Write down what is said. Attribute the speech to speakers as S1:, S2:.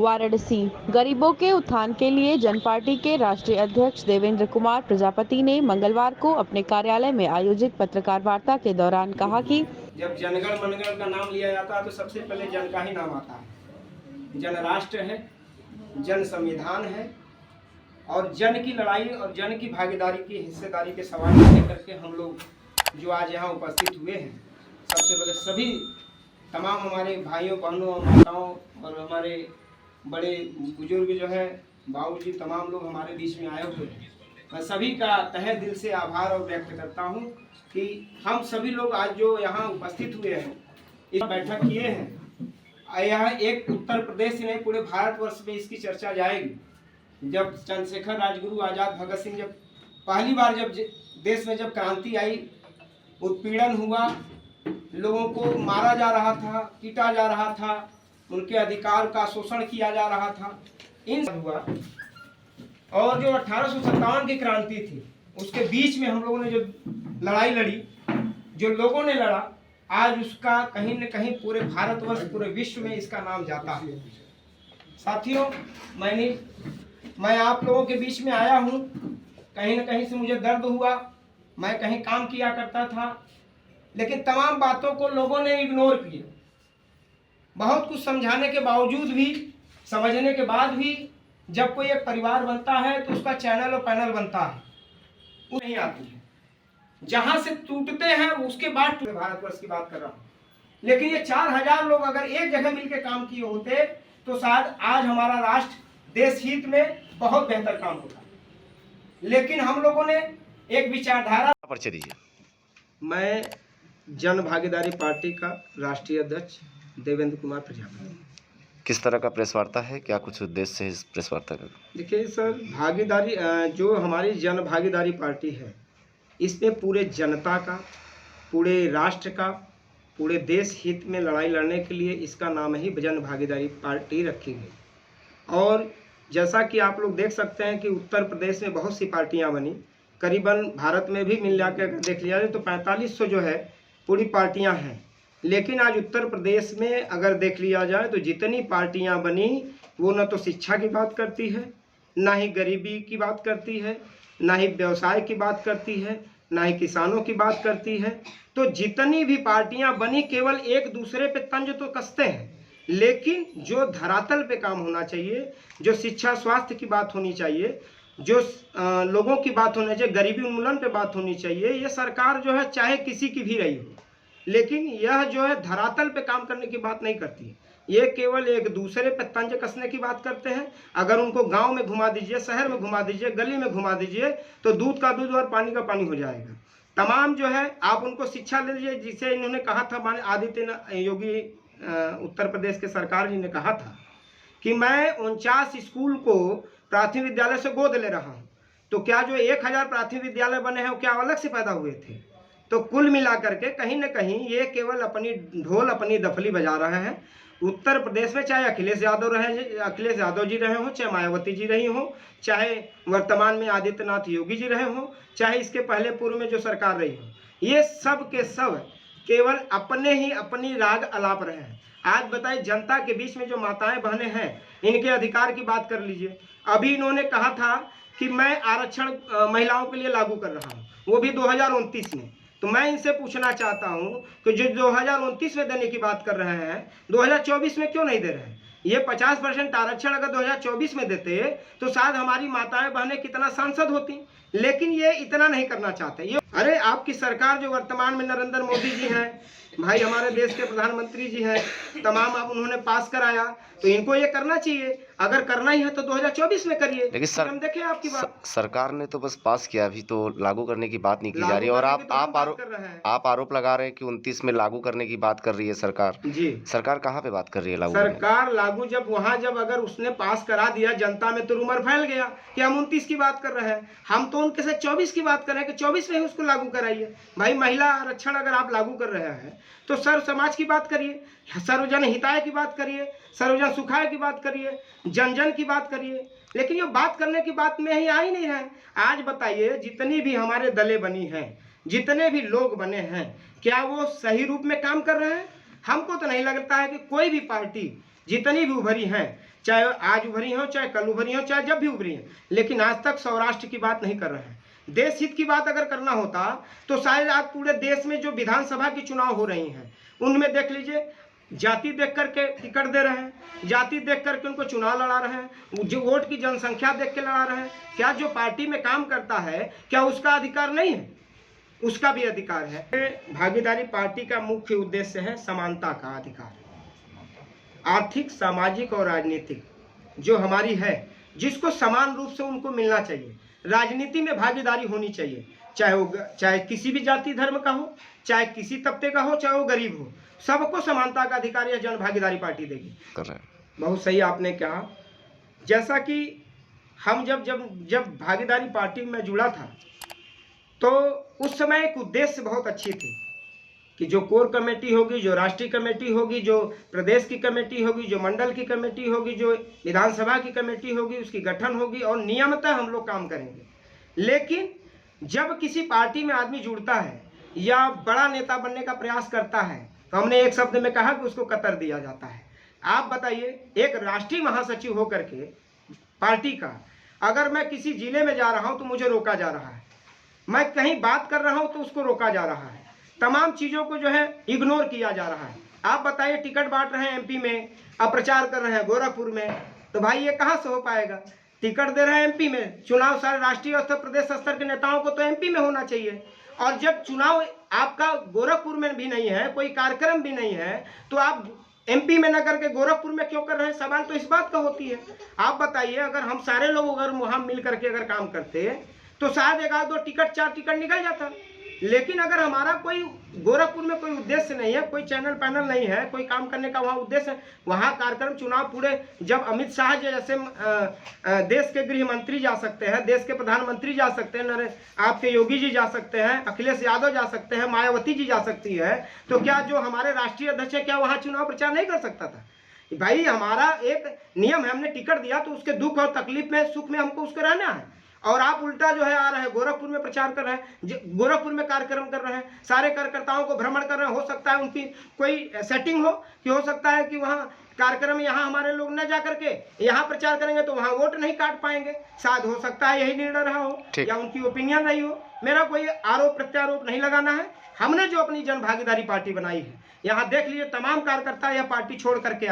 S1: वाराणसी। गरीबों के उत्थान के लिए जन पार्टी के राष्ट्रीय अध्यक्ष देवेंद्र कुमार प्रजापति ने मंगलवार को अपने कार्यालय में आयोजित पत्रकार वार्ता के दौरान कहा कि
S2: जब जनगण मनगण का नाम लिया जाता है तो सबसे पहले जन का ही नाम आता है। जन राष्ट्र है, जन संविधान है और जन की लड़ाई और जन की भागीदारी की हिस्सेदारी के सवाल लेकर के हम लोग जो आज यहाँ उपस्थित हुए हैं, सबसे पहले सभी तमाम हमारे भाइयों बहनों और माताओं और हमारे बड़े बुजुर्ग जो है बाबूजी तमाम लोग हमारे बीच में आए हुए हैं। मैं सभी का तहे दिल से आभार और व्यक्त करता हूँ कि हम सभी लोग आज जो यहाँ उपस्थित हुए हैं, इस बैठक किए हैं। यह एक उत्तर प्रदेश ही नहीं पूरे भारतवर्ष में इसकी चर्चा जाएगी। जब चंद्रशेखर राजगुरु आज़ाद भगत सिंह जब पहली बार जब देश में जब क्रांति आई, उत्पीड़न हुआ, लोगों को मारा जा रहा था, पीटा जा रहा था, उनके अधिकार का शोषण किया जा रहा था, इन हुआ। और जो 1857 की क्रांति थी उसके बीच में हम लोगों ने जो लड़ाई लड़ी, जो लोगों ने लड़ा, आज उसका कहीं न कहीं पूरे भारतवर्ष पूरे विश्व में इसका नाम जाता है। साथियों, मैं आप लोगों के बीच में आया हूँ, कहीं न कहीं से मुझे दर्द हुआ। मैं कहीं काम किया करता था, लेकिन तमाम बातों को लोगों ने इग्नोर किया। बहुत कुछ समझाने के बावजूद भी, समझने के बाद भी जब कोई एक परिवार बनता है तो उसका चैनल और पैनल बनता है, वो नहीं आती है। जहां से टूटते हैं उसके बाद भारतवर्ष की बात कर रहा हूँ, लेकिन ये 4000 लोग अगर एक जगह मिलकर काम किए होते तो शायद आज हमारा राष्ट्र देश हित में बहुत बेहतर काम होता। लेकिन हम लोगों ने एक विचारधारा।
S3: परिचय दीजिए।
S2: मैं जन भागीदारी पार्टी का राष्ट्रीय अध्यक्ष देवेंद्र कुमार प्रजापति।
S3: किस तरह का प्रेस वार्ता है, क्या कुछ उद्देश्य है इस प्रेस वार्ता का?
S2: देखिए सर, भागीदारी जो हमारी जन भागीदारी पार्टी है, इसमें पूरे जनता का, पूरे राष्ट्र का, पूरे देश हित में लड़ाई लड़ने के लिए इसका नाम ही जन भागीदारी पार्टी रखी गई। और जैसा कि आप लोग देख सकते हैं कि उत्तर प्रदेश में बहुत सी पार्टियां बनी, करीबन भारत में भी मिला के देख लिया जाए तो 4500 जो है पूरी पार्टियां हैं। लेकिन आज उत्तर प्रदेश में अगर देख लिया जाए तो जितनी पार्टियां बनी वो न तो शिक्षा की बात करती है, ना ही गरीबी की बात करती है, ना ही व्यवसाय की बात करती है, ना ही किसानों की बात करती है। तो जितनी भी पार्टियां बनी केवल एक दूसरे पे तंज तो कसते हैं, लेकिन जो धरातल पे काम होना चाहिए, जो शिक्षा स्वास्थ्य की बात होनी चाहिए, जो लोगों की बात होनी चाहिए, गरीबी उन्मूलन पे बात होनी चाहिए, ये सरकार जो है चाहे किसी की भी रही हो, लेकिन यह जो है धरातल पे काम करने की बात नहीं करती है। ये केवल एक दूसरे पे तंज कसने की बात करते हैं। अगर उनको गांव में घुमा दीजिए, शहर में घुमा दीजिए, गली में घुमा दीजिए तो दूध का दूध और पानी का पानी हो जाएगा। तमाम जो है आप उनको शिक्षा ले लीजिए, जिसे इन्होंने कहा था, माननीय आदित्य योगी उत्तर प्रदेश के सरकार जी ने कहा था कि मैं 49 स्कूल को प्राथमिक विद्यालय से गोद ले रहा हूँ। तो क्या जो 1000 प्राथमिक विद्यालय बने हैं वो क्या अलग से पैदा हुए थे? तो कुल मिलाकर के कहीं न कहीं ये केवल अपनी ढोल अपनी दफली बजा रहे हैं। उत्तर प्रदेश में चाहे अखिलेश यादव जी रहे हों, चाहे मायावती जी रही हो, चाहे वर्तमान में आदित्यनाथ योगी जी रहे हों, चाहे इसके पहले पूर्व में जो सरकार रही हो, ये सब के सब केवल अपने ही अपनी राग अलाप रहे हैं। आज बताइए, जनता के बीच में जो माताएं बहनें हैं, इनके अधिकार की बात कर लीजिए। अभी इन्होंने कहा था कि मैं आरक्षण महिलाओं के लिए लागू कर रहा हूँ, वो भी 2029 में। तो मैं इनसे पूछना चाहता हूं कि जो 2029 में देने की बात कर रहे हैं, 2024 में क्यों नहीं दे रहे हैं? ये 50% आरक्षण अगर 2024 में देते तो शायद हमारी माताएं बहनें कितना सांसद होती, लेकिन ये इतना नहीं करना चाहते। ये अरे आपकी सरकार जो वर्तमान में नरेंद्र मोदी जी हैं, भाई हमारे देश के प्रधानमंत्री जी हैं, तमाम अब उन्होंने पास कराया, तो इनको ये करना चाहिए। अगर करना ही है तो 2024 में करिए।
S3: लेकिन
S2: हम देखें आपकी बात,
S3: सरकार ने तो बस पास किया, अभी तो लागू करने की बात नहीं की जा रही। और आप आरोप लगा रहे हैं कि 29 में लागू करने की बात कर रही है सरकार।
S2: जी,
S3: सरकार कहाँ पे बात कर रही है लागू?
S2: सरकार लागू जब अगर उसने पास करा दिया, जनता में तो रूमर फैल गया कि हम 29 की बात कर रहे हैं। हम तो उनके साथ 24 की बात कर रहे हैं कि 24 में ही उसको लागू कराइए। भाई महिला आरक्षण अगर आप लागू कर रहे हैं तो सर्व समाज की बात करिए, सर्वजन हिताय की बात करिए, सर्वजन सुखाय की बात करिए, जन जन की बात करिए। लेकिन ये बात करने की बात में ही आ ही नहीं है। आज बताइए, जितनी भी हमारे दलें बनी हैं, जितने भी लोग बने हैं, क्या वो सही रूप में काम कर रहे हैं? हमको तो नहीं लगता है कि कोई भी पार्टी जितनी भी उभरी हैं, चाहे आज उभरी हो, चाहे कल उभरी हो, चाहे जब भी उभरी हो, लेकिन आज तक सौराष्ट्र की बात नहीं कर रहे हैं। देश हित की बात अगर करना होता तो शायद आज पूरे देश में जो विधानसभा की चुनाव हो रही हैं उनमें देख लीजिए, जाति देख करके टिकट दे रहे हैं, जाति देख करके उनको चुनाव लड़ा रहे हैं, जो वोट की जनसंख्या देख के लड़ा रहे हैं। क्या जो पार्टी में काम करता है क्या उसका अधिकार नहीं है? उसका भी अधिकार है। भागीदारी पार्टी का मुख्य उद्देश्य है समानता का अधिकार, आर्थिक, सामाजिक और राजनीतिक जो हमारी है, जिसको समान रूप से उनको मिलना चाहिए। राजनीति में भागीदारी होनी चाहिए, चाहे किसी भी जाति धर्म का हो, चाहे किसी तबके का हो, चाहे वो गरीब हो, सबको समानता का अधिकार यह जन भागीदारी पार्टी देगी। बहुत सही आपने कहा। जैसा कि हम जब भागीदारी पार्टी में जुड़ा था तो उस समय एक उद्देश्य बहुत अच्छी थी कि जो कोर कमेटी होगी, जो राष्ट्रीय कमेटी होगी, जो प्रदेश की कमेटी होगी, जो मंडल की कमेटी होगी, जो विधानसभा की कमेटी होगी, उसकी गठन होगी और नियमतः हम लोग काम करेंगे। लेकिन जब किसी पार्टी में आदमी जुड़ता है या बड़ा नेता बनने का प्रयास करता है तो हमने एक शब्द में कहा कि उसको कतर दिया जाता है। आप बताइए, एक राष्ट्रीय महासचिव होकर के पार्टी का अगर मैं किसी जिले में जा रहा हूं तो मुझे रोका जा रहा है, मैं कहीं बात कर रहा हूं तो उसको रोका जा रहा है, तमाम चीज़ों को जो है इग्नोर किया जा रहा है। आप बताइए, टिकट बांट रहे हैं एमपी में, अब प्रचार कर रहे हैं गोरखपुर में, तो भाई ये कहाँ से हो पाएगा? टिकट दे रहे हैं एमपी में, चुनाव सारे राष्ट्रीय स्तर प्रदेश स्तर के नेताओं को तो एमपी में होना चाहिए, और जब चुनाव आपका गोरखपुर में भी नहीं है, कोई कार्यक्रम भी नहीं है, तो आप एमपी में न करके गोरखपुर में क्यों कर रहे हैं? सवाल तो इस बात का होती है। आप बताइए, अगर हम सारे लोग अगर वहाँ मिल करके अगर काम करते तो शायद एक आध दो टिकट, 4 टिकट निकल जाता। लेकिन अगर हमारा कोई गोरखपुर में कोई उद्देश्य नहीं है, कोई चैनल पैनल नहीं है, कोई काम करने का वहाँ उद्देश्य है, वहाँ कार्यक्रम चुनाव पूरे, जब अमित शाह जैसे देश के गृह मंत्री जा सकते हैं, देश के प्रधानमंत्री जा सकते हैं, आपके योगी जी जा सकते हैं, अखिलेश यादव जा सकते हैं, मायावती जी जा सकती है, तो क्या जो हमारे राष्ट्रीय अध्यक्ष है क्या वहाँ चुनाव प्रचार नहीं कर सकता था? भाई हमारा एक नियम है, हमने टिकट दिया तो उसके दुख और तकलीफ में, सुख में हमको उसको रहना है। और आप उल्टा जो है आ रहे हैं, गोरखपुर में प्रचार कर रहे हैं, गोरखपुर में कार्यक्रम कर रहे हैं, सारे कार्यकर्ताओं को भ्रमण कर रहे हैं। हो सकता है उनकी कोई सेटिंग हो कि हो सकता है कि वहाँ कार्यक्रम, यहाँ हमारे लोग न जा करके यहाँ प्रचार करेंगे तो वहाँ वोट नहीं काट पाएंगे, शायद हो सकता है यही निर्णय रहा हो या उनकी ओपिनियन रही हो। मेरा कोई आरोप प्रत्यारोप नहीं लगाना है। हमने जो अपनी जन भागीदारी पार्टी बनाई है, यहाँ देख लीजिए तमाम कार्यकर्ता यह पार्टी छोड़ करके